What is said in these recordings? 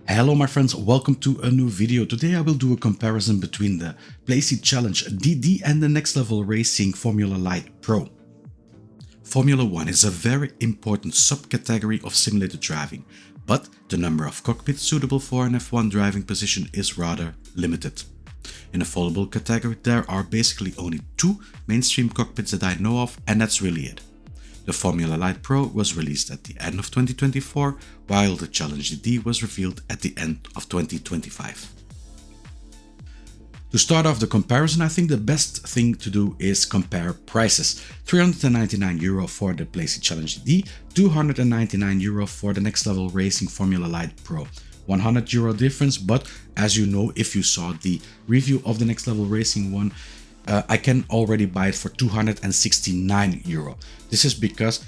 Hello my friends, welcome to a new video. Today I will do a comparison between the Playseat Challenge DD and the Next Level Racing Formula Lite Pro. Formula 1 is a very important subcategory of simulated driving, but the number of cockpits suitable for an F1 driving position is rather limited. In the foldable category there are basically only two mainstream cockpits that I know of, and that's really it. The Formula Lite Pro was released at the end of 2024, while the Challenge DD was revealed at the end of 2025. To start off the comparison, I think the best thing to do is compare prices. €399 for the Playseat Challenge DD, €299 for the Next Level Racing Formula Lite Pro. €100 difference, but as you know, if you saw the review of the Next Level Racing one, I can already buy it for €269. This is because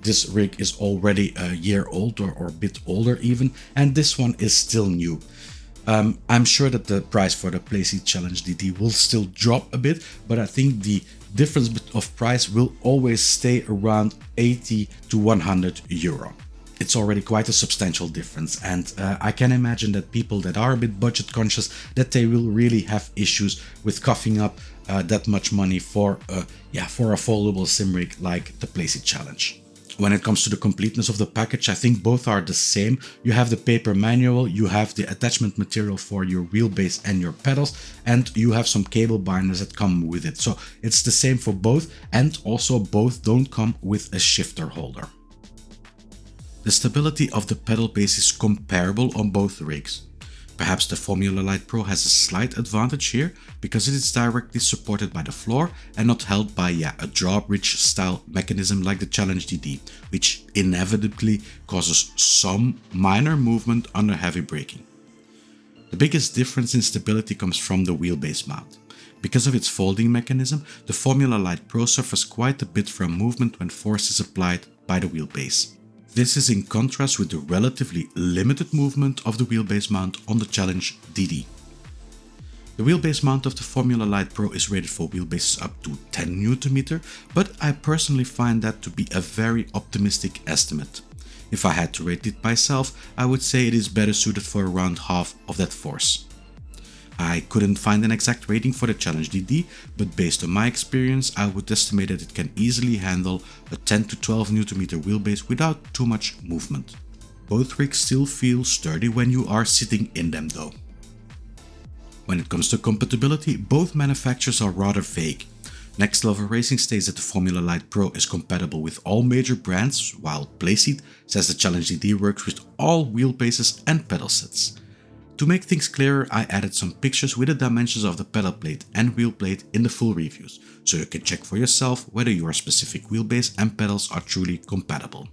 this rig is already a year old or a bit older even, and this one is still new. I'm sure that the price for the Playseat Challenge DD will still drop a bit, but I think the difference of price will always stay around €80 to €100. It's already quite a substantial difference, and I can imagine that people that are a bit budget conscious, that they will really have issues with coughing up that much money for a foldable sim rig like the Playseat Challenge. When it comes to the completeness of the package, I think both are the same. You have the paper manual, you have the attachment material for your wheelbase and your pedals, and you have some cable binders that come with it. So it's the same for both, and also both don't come with a shifter holder. The stability of the pedal base is comparable on both rigs. Perhaps the Formula Lite Pro has a slight advantage here because it is directly supported by the floor and not held by a drawbridge style mechanism like the Challenge DD, which inevitably causes some minor movement under heavy braking. The biggest difference in stability comes from the wheelbase mount. Because of its folding mechanism, the Formula Lite Pro suffers quite a bit from movement when force is applied by the wheelbase. This is in contrast with the relatively limited movement of the wheelbase mount on the Challenge DD. The wheelbase mount of the Formula Lite Pro is rated for wheelbases up to 10 Nm, but I personally find that to be a very optimistic estimate. If I had to rate it myself, I would say it is better suited for around half of that force. I couldn't find an exact rating for the Challenge DD, but based on my experience, I would estimate that it can easily handle a 10 to 12 Nm wheelbase without too much movement. Both rigs still feel sturdy when you are sitting in them though. When it comes to compatibility, both manufacturers are rather vague. Next Level Racing states that the Formula Lite Pro is compatible with all major brands, while Playseat says the Challenge DD works with all wheelbases and pedal sets. To make things clearer, I added some pictures with the dimensions of the pedal plate and wheel plate in the full reviews, so you can check for yourself whether your specific wheelbase and pedals are truly compatible.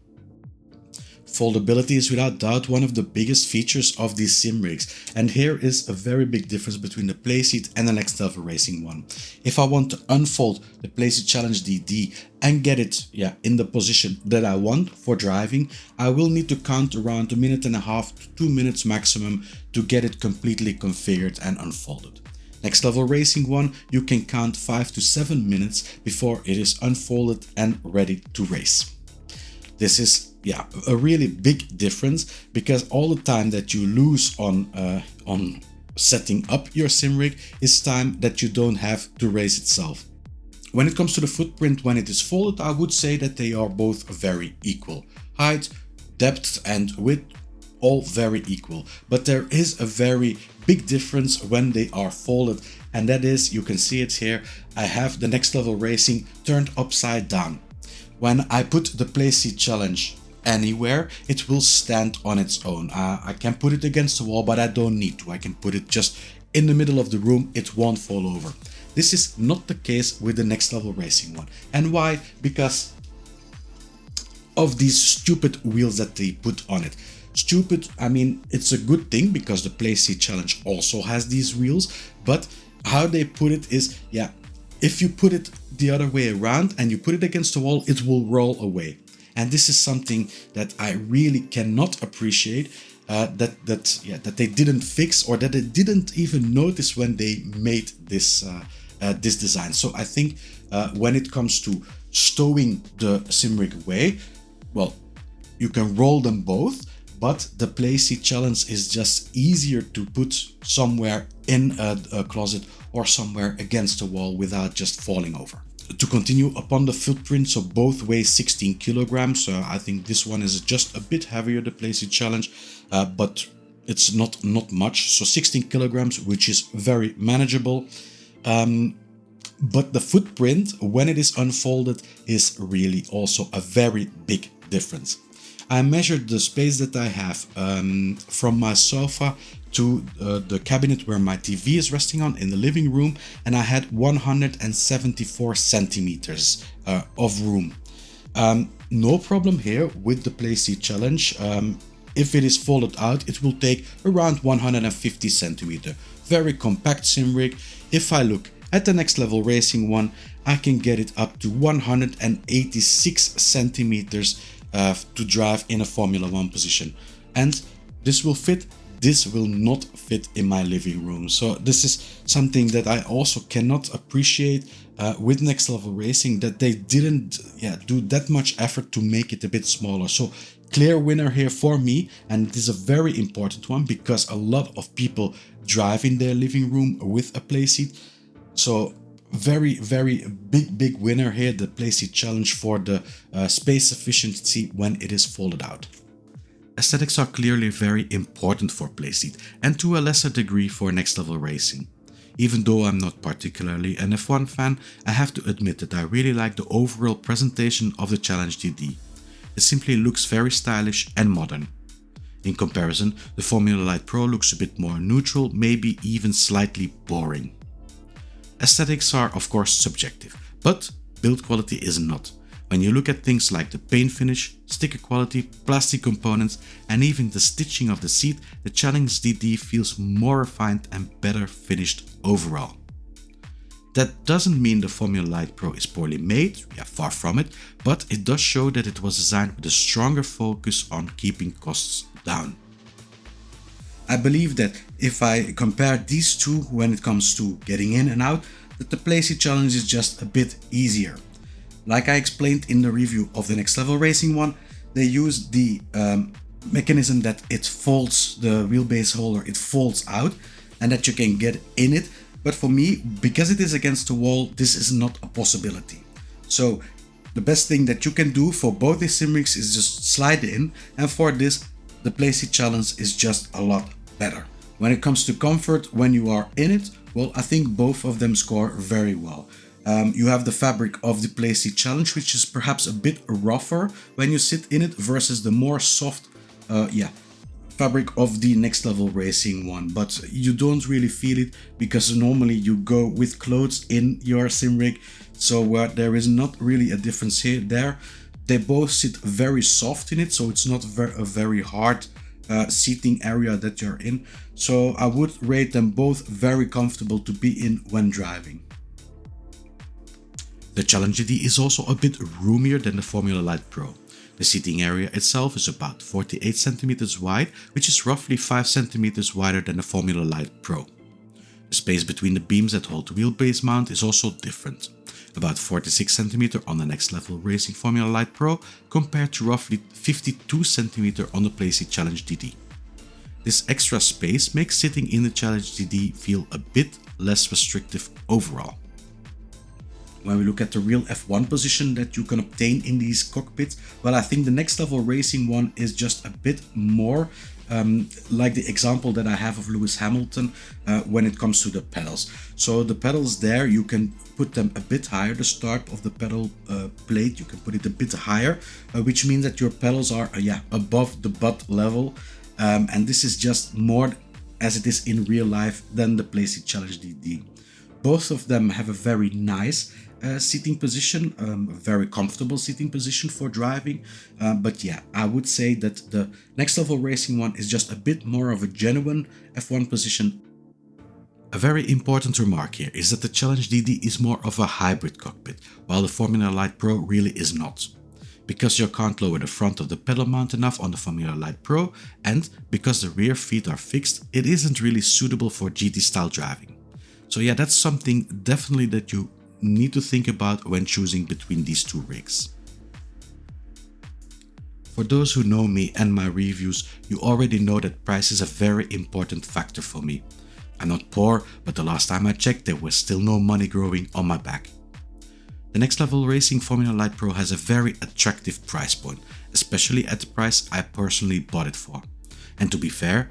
Foldability is without doubt one of the biggest features of these sim rigs, and here is a very big difference between the Playseat and the Next Level Racing one. If I want to unfold the Playseat Challenge DD and get it in the position that I want for driving, I will need to count around 1.5 minutes to 2 minutes maximum to get it completely configured and unfolded. Next Level Racing one, you can count 5 to 7 minutes before it is unfolded and ready to race. This is a really big difference, because all the time that you lose on setting up your sim rig is time that you don't have to race itself. When it comes to the footprint when it is folded, I would say that they are both very equal. Height, depth and width, all very equal. But there is a very big difference when they are folded, and that is, you can see it here, I have the Next Level Racing turned upside down. When I put the Playseat Challenge anywhere, it will stand on its own. I can put it against the wall, but I don't need to. I can put it just in the middle of the room, it won't fall over. This is not the case with the Next Level Racing one. And why? Because of these stupid wheels that they put on it. Stupid, I mean, it's a good thing because the Playseat Challenge also has these wheels, but how they put it is, if you put it the other way around and you put it against the wall, it will roll away. And this is something that I really cannot appreciate, that they didn't fix, or that they didn't even notice when they made this design. So I think when it comes to stowing the sim rig away, well, you can roll them both, but the Playseat Challenge is just easier to put somewhere in a closet or somewhere against a wall without just falling over. To continue upon the footprint, so both weigh 16 kilograms. I think this one is just a bit heavier, the Playseat Challenge, but it's not much. So 16 kilograms, which is very manageable. But the footprint, when it is unfolded, is really also a very big difference. I measured the space that I have from my sofa to the cabinet where my TV is resting on in the living room, and I had 174 centimeters of room. No problem here with the Playseat Challenge. If it is folded out, it will take around 150 centimeters. Very compact sim rig. If I look at the Next Level Racing one, I can get it up to 186 centimeters to drive in a Formula 1 position. And this will fit. This will not fit in my living room. So this is something that I also cannot appreciate with Next Level Racing, that they didn't do that much effort to make it a bit smaller. So clear winner here for me, and it is a very important one because a lot of people drive in their living room with a Playseat. So very big winner here, the Playseat Challenge, for the space efficiency when it is folded out. Aesthetics are clearly very important for Playseat, and to a lesser degree for Next Level Racing. Even though I'm not particularly an F1 fan, I have to admit that I really like the overall presentation of the Challenge DD. It simply looks very stylish and modern. In comparison, the Formula Lite Pro looks a bit more neutral, maybe even slightly boring. Aesthetics are of course subjective, but build quality is not. When you look at things like the paint finish, sticker quality, plastic components, and even the stitching of the seat, the Challenge DD feels more refined and better finished overall. That doesn't mean the Formula Lite Pro is poorly made, far from it, but it does show that it was designed with a stronger focus on keeping costs down. I believe that if I compare these two when it comes to getting in and out, that the Playseat Challenge is just a bit easier. Like I explained in the review of the Next Level Racing one, they use the mechanism that it folds, the wheelbase holder, it folds out and that you can get in it. But for me, because it is against the wall, this is not a possibility. So the best thing that you can do for both these sim rigs is just slide in, and for this, the Playseat Challenge is just a lot better. When it comes to comfort when you are in it, well, I think both of them score very well. You have the fabric of the Playseat Challenge, which is perhaps a bit rougher when you sit in it versus the more soft fabric of the Next Level Racing one. But you don't really feel it because normally you go with clothes in your sim rig, so there is not really a difference here. They both sit very soft in it, so it's not a very hard seating area that you're in. So I would rate them both very comfortable to be in when driving. The Challenge DD is also a bit roomier than the Formula Lite Pro. The seating area itself is about 48 cm wide, which is roughly 5 cm wider than the Formula Lite Pro. The space between the beams that hold the wheelbase mount is also different. About 46 cm on the Next Level Racing Formula Lite Pro compared to roughly 52 cm on the Playseat Challenge DD. This extra space makes sitting in the Challenge DD feel a bit less restrictive overall. When we look at the real F1 position that you can obtain in these cockpits, well, I think the Next Level Racing one is just a bit more like the example that I have of Lewis Hamilton when it comes to the pedals. So the pedals there, you can put them a bit higher. The start of the pedal plate, you can put it a bit higher, which means that your pedals are above the butt level. And this is just more as it is in real life than the Playseat Challenge DD. Both of them have a very nice seating position, a very comfortable seating position for driving. But yeah, I would say that the Next Level Racing one is just a bit more of a genuine F1 position. A very important remark here is that the Challenge DD is more of a hybrid cockpit, while the Formula Lite Pro really is not. Because you can't lower the front of the pedal mount enough on the Formula Lite Pro, and because the rear feet are fixed, it isn't really suitable for GT style driving. So yeah, that's something definitely that you need to think about when choosing between these two rigs. For those who know me and my reviews, you already know that price is a very important factor for me. I'm not poor, but the last time I checked there was still no money growing on my back. The Next Level Racing Formula Lite Pro has a very attractive price point, especially at the price I personally bought it for. And to be fair,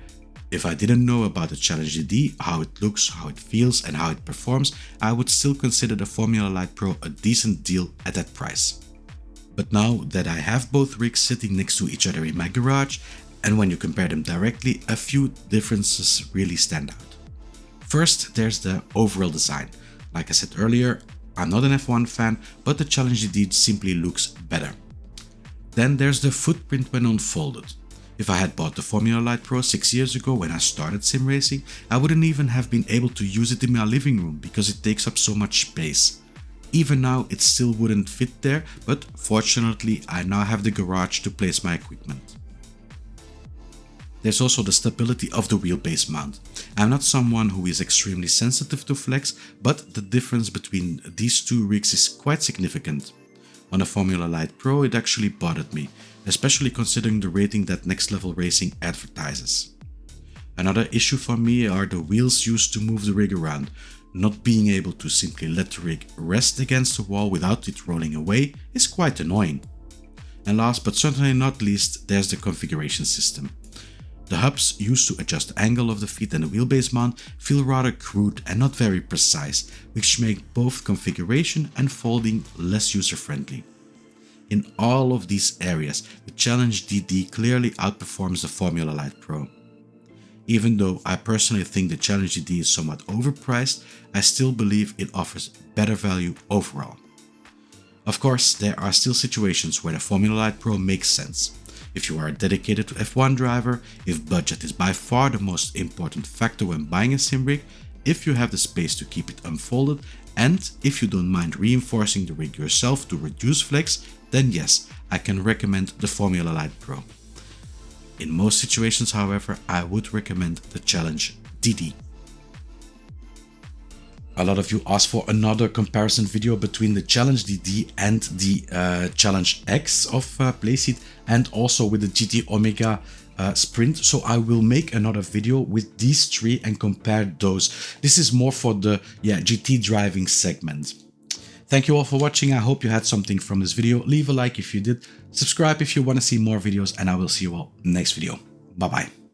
if I didn't know about the Challenge DD, how it looks, how it feels and how it performs, I would still consider the Formula Lite Pro a decent deal at that price. But now that I have both rigs sitting next to each other in my garage, and when you compare them directly, a few differences really stand out. First, there's the overall design. Like I said earlier, I'm not an F1 fan, but the Challenge DD simply looks better. Then there's the footprint when unfolded. If I had bought the Formula Lite Pro 6 years ago when I started sim racing, I wouldn't even have been able to use it in my living room because it takes up so much space. Even now it still wouldn't fit there, but fortunately I now have the garage to place my equipment. There's also the stability of the wheelbase mount. I'm not someone who is extremely sensitive to flex, but the difference between these two rigs is quite significant. On the Formula Lite Pro it actually bothered me, especially considering the rating that Next Level Racing advertises. Another issue for me are the wheels used to move the rig around. Not being able to simply let the rig rest against the wall without it rolling away is quite annoying. And last but certainly not least, there's the configuration system. The hubs used to adjust the angle of the feet and the wheelbase mount feel rather crude and not very precise, which make both configuration and folding less user-friendly. In all of these areas, the Challenge DD clearly outperforms the Formula Lite Pro. Even though I personally think the Challenge DD is somewhat overpriced, I still believe it offers better value overall. Of course, there are still situations where the Formula Lite Pro makes sense. If you are a dedicated F1 driver, if budget is by far the most important factor when buying a sim rig, if you have the space to keep it unfolded, and if you don't mind reinforcing the rig yourself to reduce flex, then yes, I can recommend the Formula Lite Pro. In most situations, however, I would recommend the Challenge DD. A lot of you asked for another comparison video between the Challenge DD and the Challenge X of Playseat, and also with the GT Omega Sprint. So I will make another video with these three and compare those. This is more for the GT driving segment. Thank you all for watching. I hope you had something from this video. Leave a like if you did. Subscribe if you want to see more videos, and I will see you all next video. Bye bye.